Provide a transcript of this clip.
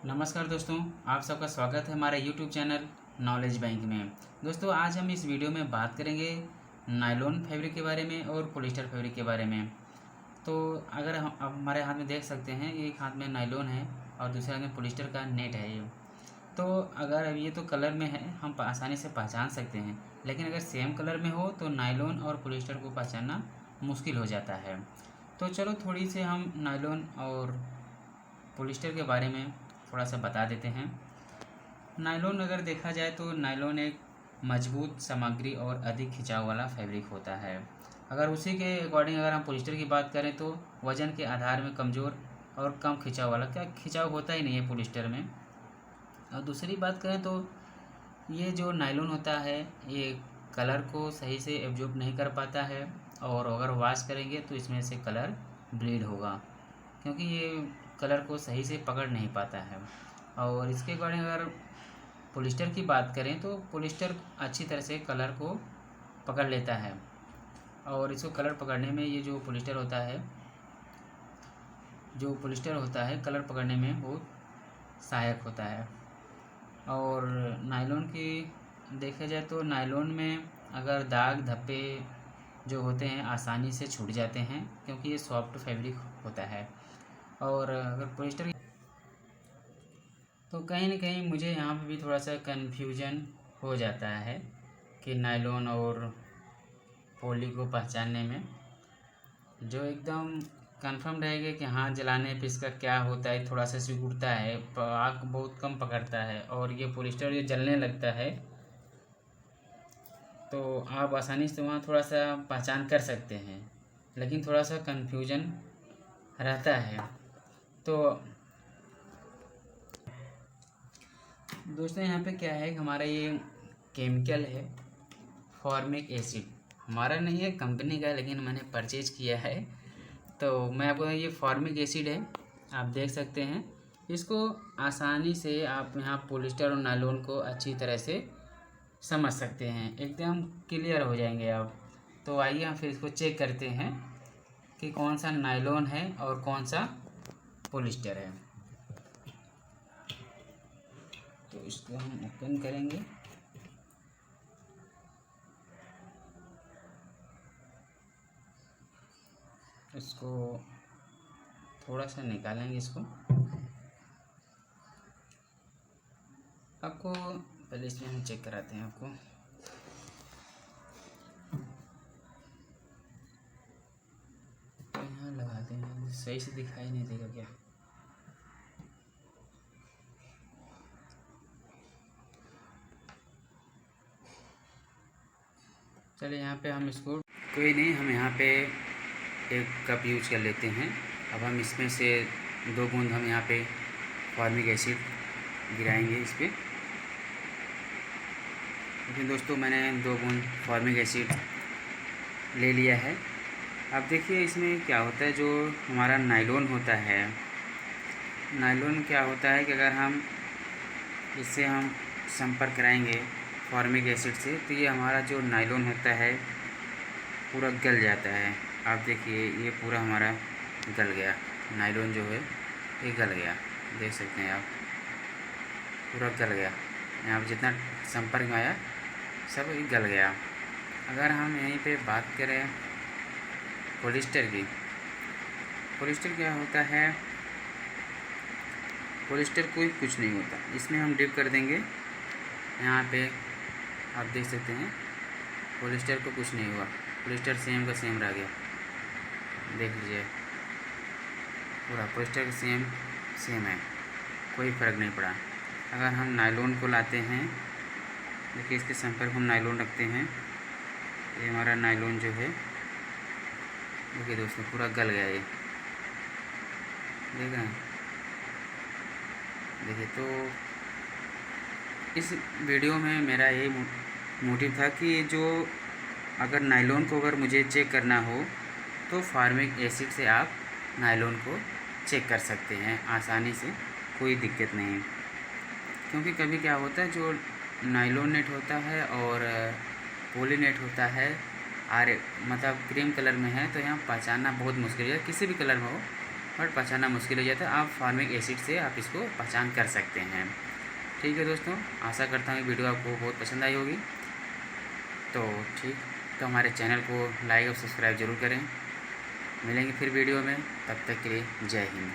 नमस्कार दोस्तों, आप सबका स्वागत है हमारे YouTube चैनल नॉलेज बैंक में। दोस्तों, आज हम इस वीडियो में बात करेंगे नायलॉन फैब्रिक के बारे में और पॉलिस्टर फैब्रिक के बारे में। तो अगर हम अब हमारे हाथ में देख सकते हैं, एक हाथ में नायलॉन है और दूसरे हाथ में पॉलिस्टर का नेट है ये। तो अगर अब ये तो कलर में है, हम आसानी से पहचान सकते हैं, लेकिन अगर सेम कलर में हो तो नायलॉन और पॉलिस्टर को पहचानना मुश्किल हो जाता है। तो चलो थोड़ी सी हम नायलॉन और पॉलिस्टर के बारे में थोड़ा सा बता देते हैं। नायलॉन अगर देखा जाए तो नायलॉन एक मजबूत सामग्री और अधिक खिंचाव वाला फैब्रिक होता है। अगर उसी के अकॉर्डिंग अगर हम पॉलिस्टर की बात करें तो वज़न के आधार में कमज़ोर और कम खिंचाव वाला, क्या खिंचाव होता ही नहीं है पॉलिस्टर में। और दूसरी बात करें तो ये जो नायलॉन होता है ये कलर को सही से एब्जॉर्ब नहीं कर पाता है, और अगर वॉश करेंगे तो इसमें से कलर ब्लीड होगा, क्योंकि ये कलर को सही से पकड़ नहीं पाता है। और इसके अकॉर्डिंग अगर पॉलिस्टर की बात करें तो पॉलिस्टर अच्छी तरह से कलर को पकड़ लेता है, और इसको कलर पकड़ने में ये जो पॉलिस्टर होता है कलर पकड़ने में बहुत सहायक होता है। और नायलॉन की देखा जाए तो नायलॉन में अगर दाग धब्बे जो होते हैं आसानी से छूट जाते हैं, क्योंकि ये सॉफ्ट फैब्रिक होता है। और अगर पॉलिस्टर तो कहीं न कहीं मुझे यहाँ पे भी थोड़ा सा कन्फ्यूजन हो जाता है कि नायलॉन और पॉली को पहचानने में। जो एकदम कंफर्म रहेगा कि हाँ, जलाने पे इसका क्या होता है, थोड़ा सा सिकुड़ता है, आग बहुत कम पकड़ता है, और ये पॉलिस्टर जो जलने लगता है, तो आप आसानी से वहाँ थोड़ा सा पहचान कर सकते हैं, लेकिन थोड़ा सा कन्फ्यूजन रहता है। तो दोस्तों, यहाँ पे क्या है, हमारा ये केमिकल है फॉर्मिक एसिड। हमारा नहीं है, कंपनी का है, लेकिन मैंने परचेज किया है। तो मैं आपको, ये फॉर्मिक एसिड है, आप देख सकते हैं। इसको आसानी से आप यहाँ पॉलिस्टर और नायलॉन को अच्छी तरह से समझ सकते हैं, एकदम क्लियर हो जाएंगे आप। तो आइए हम फिर इसको चेक करते हैं कि कौन सा नायलॉन है और कौन सा पॉलिस्टर है। तो इसको हम ओपन करेंगे। इसको थोड़ा सा निकालेंगे इसको। आपको पहले इसमें हम चेक कराते हैं आपको। तो यहाँ लगाते हैं, सही से दिखाई नहीं देगा क्या? चलिए, यहाँ पे हम इसको, कोई नहीं, हम यहाँ पे एक कप यूज कर लेते हैं। अब हम इसमें से 2 बूंद हम यहाँ पे फॉर्मिक एसिड गिराएंगे इस पर। लेकिन दोस्तों, मैंने 2 बूंद फॉर्मिक एसिड ले लिया है। अब देखिए इसमें क्या होता है, जो हमारा नायलॉन होता है, नायलॉन क्या होता है कि अगर हम इससे हम संपर्क कराएंगे फॉर्मिक एसिड से, तो ये हमारा जो नायलॉन होता है पूरा गल जाता है। आप देखिए ये पूरा हमारा गल गया, नायलॉन जो है ये गल गया, देख सकते हैं आप, पूरा गल गया। यहाँ पर जितना संपर्क में आया सब ये गल गया। अगर हम यहीं पे बात करें पॉलिस्टर की, पॉलिस्टर क्या होता है, पॉलिस्टर कोई कुछ नहीं होता। इसमें हम डिप कर देंगे, यहाँ पे आप देख सकते हैं पॉलिस्टर को कुछ नहीं हुआ, पॉलिस्टर सेम का सेम रह गया। देख लीजिए पूरा पॉलिस्टर का सेम है, कोई फ़र्क नहीं पड़ा। अगर हम नायलॉन को लाते हैं, देखिए इसके संपर्क हम नायलॉन रखते हैं, ये हमारा नायलॉन जो है, देखिए दोस्तों पूरा गल गया ये, देख रहे हैं। देखिए, तो इस वीडियो में मेरा ये मोटिव था कि जो अगर नायलॉन को अगर मुझे चेक करना हो तो फॉर्मिक एसिड से आप नायलॉन को चेक कर सकते हैं आसानी से, कोई दिक्कत नहीं। क्योंकि कभी क्या होता है, जो नायलॉन नेट होता है और पॉली नेट होता है, मतलब क्रीम कलर में है, तो यहाँ पहचानना बहुत मुश्किल है, किसी भी कलर में हो बट पहचानना मुश्किल हो जाता है। आप फॉर्मिक एसिड से आप इसको पहचान कर सकते हैं। ठीक है दोस्तों, आशा करता हूँ वीडियो आपको बहुत पसंद आई होगी। तो ठीक, तो हमारे चैनल को लाइक और सब्सक्राइब ज़रूर करें। मिलेंगे फिर वीडियो में, तब तक के लिए जय हिंद।